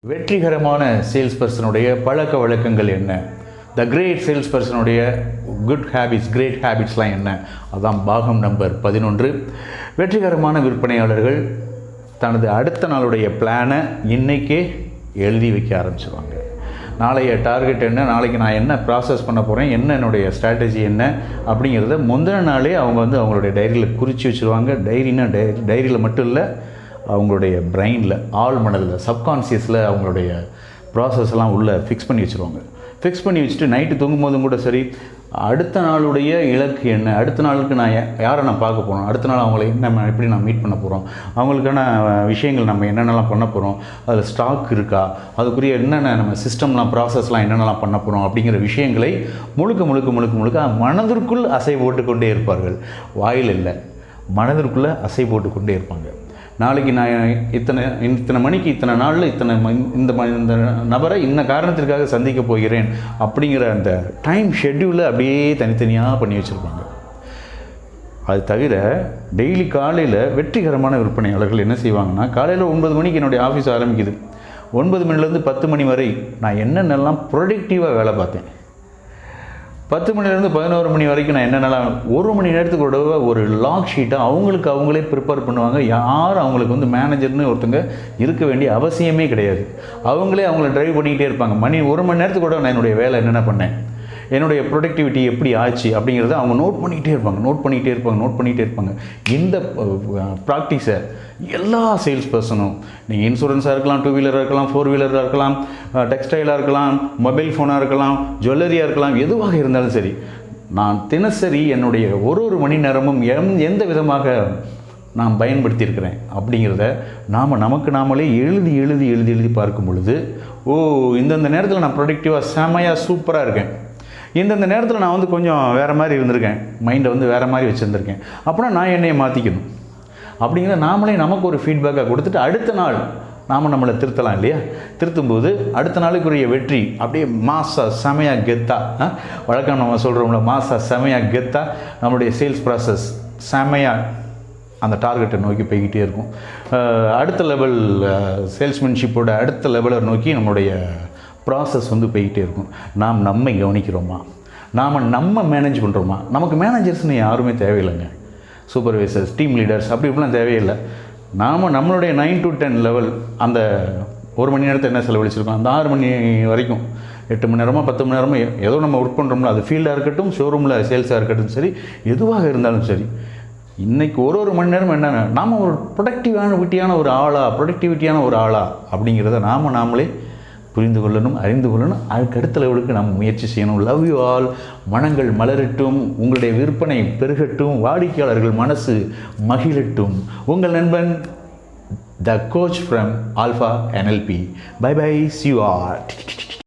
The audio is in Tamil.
வெற்றிகரமான சேல்ஸ் பர்சனுடைய பழக்க வழக்கங்கள் என்ன? த கிரேட் சேல்ஸ் பர்சனுடைய குட் ஹேபிட்ஸ், கிரேட் ஹேபிட்ஸ்லாம் என்ன? அதான் பாகம் நம்பர் 11. வெற்றிகரமான விற்பனையாளர்கள் தனது அடுத்த நாளுடைய பிளானை இன்றைக்கே எழுதி வைக்க ஆரம்பிச்சுருவாங்க. நாளைய டார்கெட் என்ன, நாளைக்கு நான் என்ன ப்ராசஸ் பண்ண போகிறேன், என்ன என்னுடைய ஸ்ட்ராட்டஜி என்ன அப்படிங்கிறத முந்தின நாளே அவங்க அவங்களுடைய டைரியில் குறித்து வச்சுருவாங்க. டைரியில் மட்டும் இல்லை, அவங்களுடைய பிரெயினில், ஆழ் மனதில், சப்கான்ஷியஸில் அவங்களுடைய ப்ராசஸ்லாம் உள்ளே ஃபிக்ஸ் பண்ணி வச்சுருவாங்க. ஃபிக்ஸ் பண்ணி வச்சுட்டு நைட்டு தூங்கும்போதும் கூட சரி, அடுத்த நாளுடைய இலக்கு என்ன, அடுத்த நாளுக்கு நான் யாரை நான் பார்க்க போகிறோம், அடுத்த நாள் அவங்கள என்ன எப்படி நான் மீட் பண்ண போகிறோம், அவங்களுக்கான விஷயங்கள் நம்ம என்னென்னலாம் பண்ண போகிறோம், அதில் ஸ்டாக் இருக்கா, அதுக்குரிய என்னென்ன நம்ம சிஸ்டம்லாம் ப்ராசஸ்லாம் என்னென்னலாம் பண்ண போகிறோம் அப்படிங்கிற விஷயங்களை முழுக்க மனதிற்குள் அசை போட்டுக்கொண்டே இருப்பார்கள். வாயில் இல்லை, மனதிற்குள்ளே அசை போட்டுக்கொண்டே இருப்பாங்க. நாளைக்கு நான் இத்தனை மணிக்கு இத்தனை நாளில் இந்த நபரை இன்ன காரணத்திற்காக சந்திக்க போகிறேன் அப்படிங்கிற அந்த டைம் ஷெட்யூலை அப்படியே தனித்தனியாக பண்ணி வச்சுருப்பாங்க. அது தவிர டெய்லி காலையில் வெற்றிகரமான விற்பனையாளர்கள் என்ன செய்வாங்கன்னா, காலையில் 9 மணிக்கு என்னுடைய ஆஃபீஸ் ஆரம்பிக்குது, 9 மணிலேருந்து 10 மணி வரை நான் என்னென்னலாம் ப்ரொடக்டிவாக வேலை பார்த்தேன், 10 மணிலேருந்து 11 மணி வரைக்கும் நான் என்னென்னலாம், 1 மணி நேரத்துக்கு ஒரு லாக் ஷீட்டை அவங்களே ப்ரிப்பேர் பண்ணுவாங்க. யாரும் அவங்களுக்கு மேனேஜர்னு ஒருத்தங்க இருக்க வேண்டிய அவசியமே கிடையாது. அவங்கள டிரைவ் பண்ணிக்கிட்டே இருப்பாங்க. 1 மணி நேரத்துக்கு கூட நான் என்னுடைய வேலை என்னென்ன பண்ணேன், என்னுடைய ப்ரொடக்டிவிட்டி எப்படி ஆச்சு அப்படிங்கிறத அவங்க நோட் பண்ணிகிட்டே இருப்பாங்க. இந்த ப்ராக்டிஸை எல்லா சேல்ஸ் பர்சனும், நீங்கள் இன்சூரன்ஸாக இருக்கலாம், 2 வீலராக இருக்கலாம், 4 வீலராக இருக்கலாம், டெக்ஸ்டைலாக இருக்கலாம், மொபைல் ஃபோனாக இருக்கலாம், ஜுவல்லரியாக இருக்கலாம், எதுவாக இருந்தாலும் சரி, நான் தினசரி என்னுடைய ஒரு மணி நேரமும் எந்த விதமாக நான் பயன்படுத்தியிருக்கிறேன் அப்படிங்கிறத நமக்கு நாமளே எழுதி பார்க்கும் பொழுது, இந்தந்த நேரத்தில் நான் ப்ரொடக்டிவாக செமையாக சூப்பராக இருக்கேன், இந்தந்த நேரத்தில் நான் கொஞ்சம் வேறு மாதிரி இருந்திருக்கேன், மைண்டை வேறு மாதிரி வச்சுருந்துருக்கேன், அப்படின்னா நான் என்னையை மாற்றிக்கணும் அப்படிங்கிற நாமளே நமக்கு ஒரு ஃபீட்பேக்காக கொடுத்துட்டு அடுத்த நாள் நம்மளை திருத்தலாம் இல்லையா? திருத்தும்போது அடுத்த நாளுக்குரிய வெற்றி அப்படியே மாசா செமையாக கெத்தா, வழக்கம் நம்ம சொல்கிறோம்ல, மாசா செமையாக கெத்தா நம்மளுடைய சேல்ஸ் ப்ராசஸ் செமையாக அந்த டார்கெட்டை நோக்கி போய்கிட்டே இருக்கும். அடுத்த லெவல் சேல்ஸ்மேன்ஷிப்போட அடுத்த லெவலை நோக்கி நம்மளுடைய ப்ராசஸ் போய்கிட்டே இருக்கும். நாம் நம்மை கவனிக்கிறோமா, நம்ம மேனேஜ் பண்ணுறோமா? நமக்கு மேனேஜர்ஸ்னு யாருமே தேவையில்லைங்க. சூப்பர்வைசர்ஸ், டீம் லீடர்ஸ் அப்படி இப்படிலாம் தேவையில்லை. நம்மளுடைய 9 to 10 லெவல் அந்த 1 மணி நேரத்தை என்ன செலவழிச்சிருக்கோம், அந்த 6 மணி வரைக்கும் 8 மணி நேரமோ 10 மணி நேரமோ ஏதோ நம்ம ஒர்க் பண்ணுறோம்ல, அது ஃபீல்டாக இருக்கட்டும், ஷோரூமில் சேல்ஸாக இருக்கட்டும் சரி, எதுவாக இருந்தாலும் சரி, இன்றைக்கி ஒரு மணி நேரம் என்னென்ன நாம் ஒரு ப்ரொடக்டிவிட்டியான ஒரு ஆளா அப்படிங்கிறத நாமளே புரிந்து கொள்ளணும், அறிந்து கொள்ளணும். அதுக்கு அடுத்த லெவலுக்கு நம்ம முயற்சி செய்யணும். Love you all. மனங்கள் மலரட்டும், உங்களுடைய விற்பனை பெருகட்டும், வாடிக்கையாளர்கள் மனசு மகிழட்டும். உங்கள் நண்பன் the coach from Alpha NLP. Bye bye, see you all.